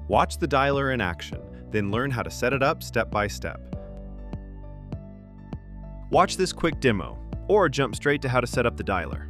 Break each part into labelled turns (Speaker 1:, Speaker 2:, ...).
Speaker 1: Watch the dialer in action, then learn how to set it up step by step. Watch this quick demo, or jump straight to how to set up the dialer.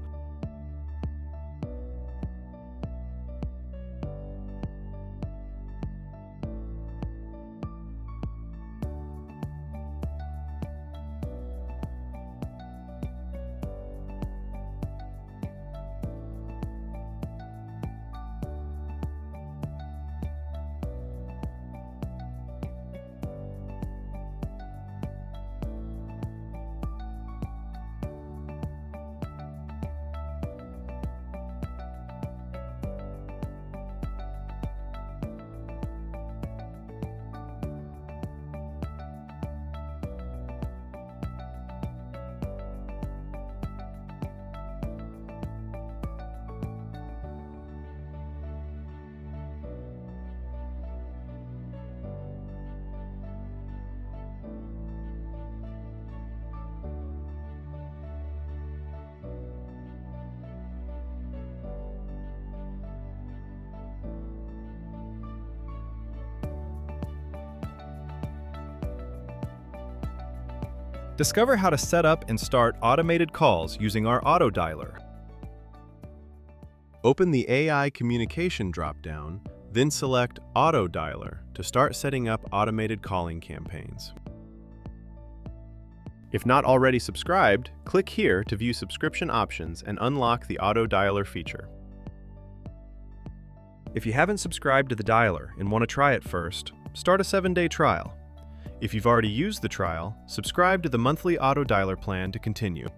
Speaker 1: Discover how to set up and start automated calls using our Auto-Dialer. Open the AI Communication drop-down, then select Auto-Dialer to start setting up automated calling campaigns. If not already subscribed, click here to view subscription options and unlock the Auto-Dialer feature. If you haven't subscribed to the dialer and want to try it first, start a 7-day trial. If you've already used the trial, subscribe to the monthly Auto-Dialer plan to continue.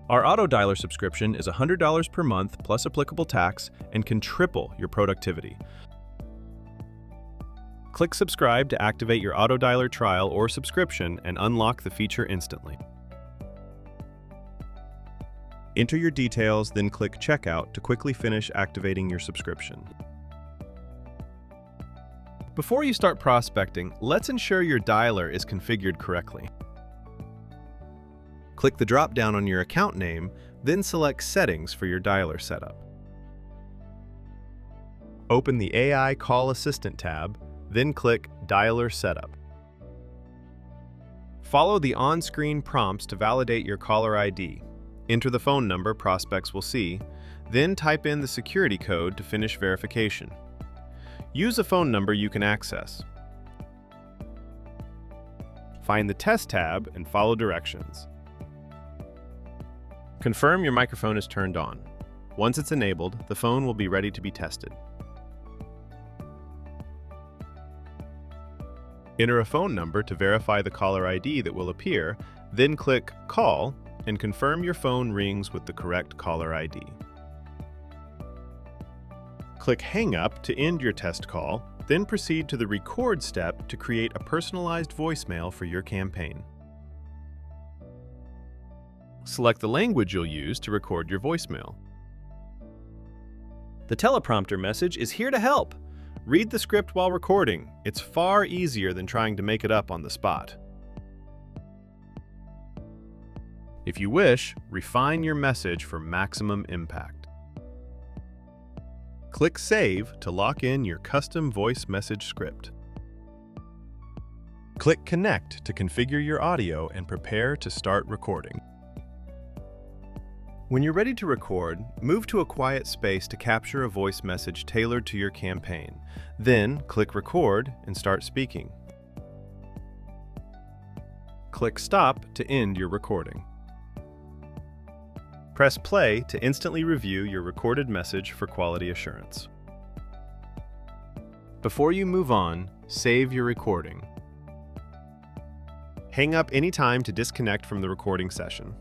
Speaker 1: Our Auto-Dialer subscription is $100 per month plus applicable tax and can triple your productivity. Click subscribe to activate your Auto-Dialer trial or subscription and unlock the feature instantly. Enter your details, then click checkout to quickly finish activating your subscription. Before you start prospecting, let's ensure your dialer is configured correctly. Click the drop-down on your account name, then select Settings for your dialer setup. Open the AI Call Assistant tab, then click Dialer Setup. Follow the on-screen prompts to validate your caller ID. Enter the phone number prospects will see, then type in the security code to finish verification. Use a phone number you can access. Find the Test tab and follow directions. Confirm your microphone is turned on. Once it's enabled, the phone will be ready to be tested. Enter a phone number to verify the caller ID that will appear, then click Call and confirm your phone rings with the correct caller ID. Click Hang Up to end your test call, then proceed to the Record step to create a personalized voicemail for your campaign. Select the language you'll use to record your voicemail. The teleprompter message is here to help. Read the script while recording. It's far easier than trying to make it up on the spot. If you wish, refine your message for maximum impact. Click Save to lock in your custom voice message script. Click Connect to configure your audio and prepare to start recording. When you're ready to record, move to a quiet space to capture a voice message tailored to your campaign. Then, click Record and start speaking. Click Stop to end your recording. Press play to instantly review your recorded message for quality assurance. Before you move on, save your recording. Hang up anytime to disconnect from the recording session.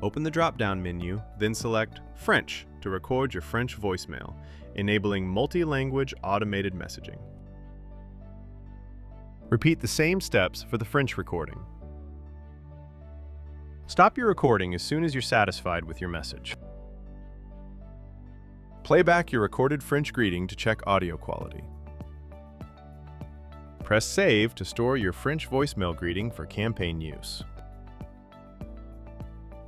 Speaker 1: Open the drop-down menu, then select French to record your French voicemail, enabling multi-language automated messaging. Repeat the same steps for the French recording. Stop your recording as soon as you're satisfied with your message. Play back your recorded French greeting to check audio quality. Press Save to store your French voicemail greeting for campaign use.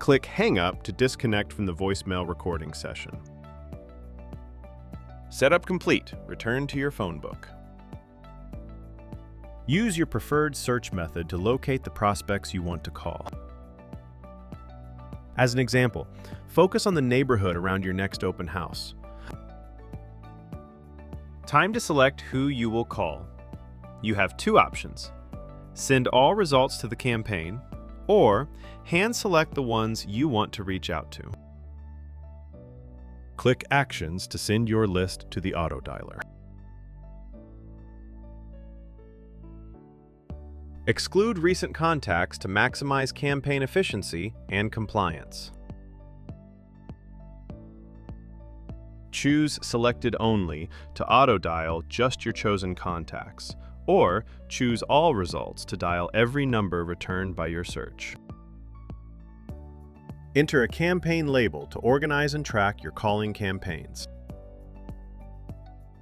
Speaker 1: Click Hang Up to disconnect from the voicemail recording session. Setup complete. Return to your phone book. Use your preferred search method to locate the prospects you want to call. As an example, focus on the neighborhood around your next open house. Time to select who you will call. You have two options: send all results to the campaign, or hand-select the ones you want to reach out to. Click Actions to send your list to the auto-dialer. Exclude recent contacts to maximize campaign efficiency and compliance. Choose Selected Only to auto-dial just your chosen contacts, or choose all results to dial every number returned by your search. Enter a campaign label to organize and track your calling campaigns.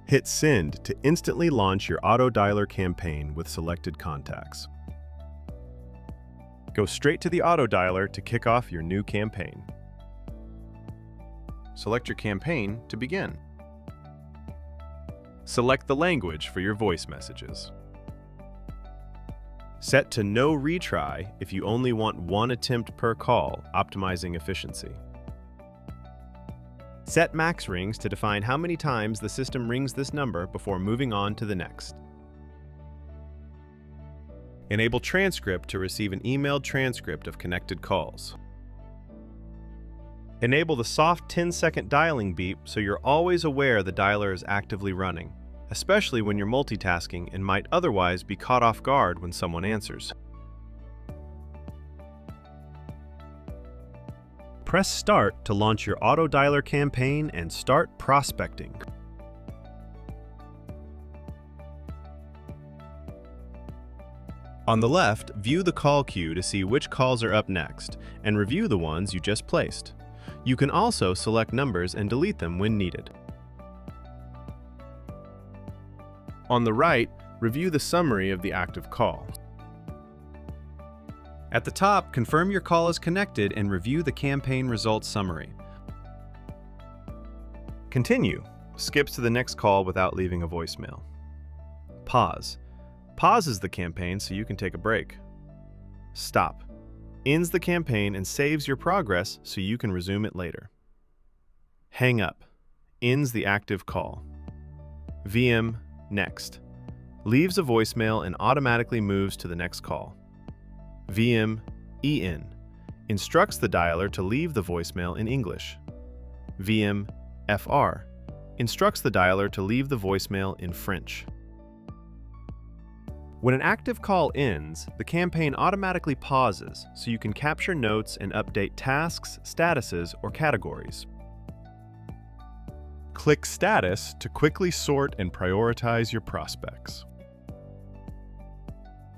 Speaker 1: Hit Send to instantly launch your auto-dialer campaign with selected contacts. Go straight to the auto-dialer to kick off your new campaign. Select your campaign to begin. Select the language for your voice messages. Set to No Retry if you only want one attempt per call, optimizing efficiency. Set max rings to define how many times the system rings this number before moving on to the next. Enable transcript to receive an emailed transcript of connected calls. Enable the soft 10-second dialing beep so you're always aware the dialer is actively running, especially when you're multitasking and might otherwise be caught off guard when someone answers. Press Start to launch your auto-dialer campaign and start prospecting. On the left, view the call queue to see which calls are up next and review the ones you just placed. You can also select numbers and delete them when needed. On the right, review the summary of the active call. At the top, confirm your call is connected and review the campaign results summary. Continue. Skips to the next call without leaving a voicemail. Pause. Pauses the campaign so you can take a break. Stop. Ends the campaign and saves your progress so you can resume it later. Hang up. Ends the active call. VM Next. Leaves a voicemail and automatically moves to the next call. VM EN. Instructs the dialer to leave the voicemail in English. VM FR. Instructs the dialer to leave the voicemail in French. When an active call ends, the campaign automatically pauses so you can capture notes and update tasks, statuses, or categories. Click Status to quickly sort and prioritize your prospects.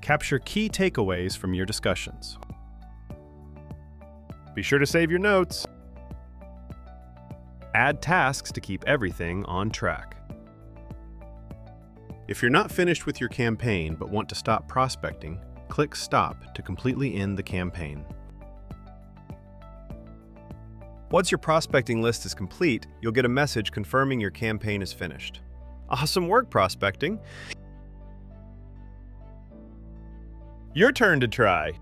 Speaker 1: Capture key takeaways from your discussions. Be sure to save your notes. Add tasks to keep everything on track. If you're not finished with your campaign but want to stop prospecting, click Stop to completely end the campaign. Once your prospecting list is complete, you'll get a message confirming your campaign is finished. Awesome work, prospecting! Your turn to try.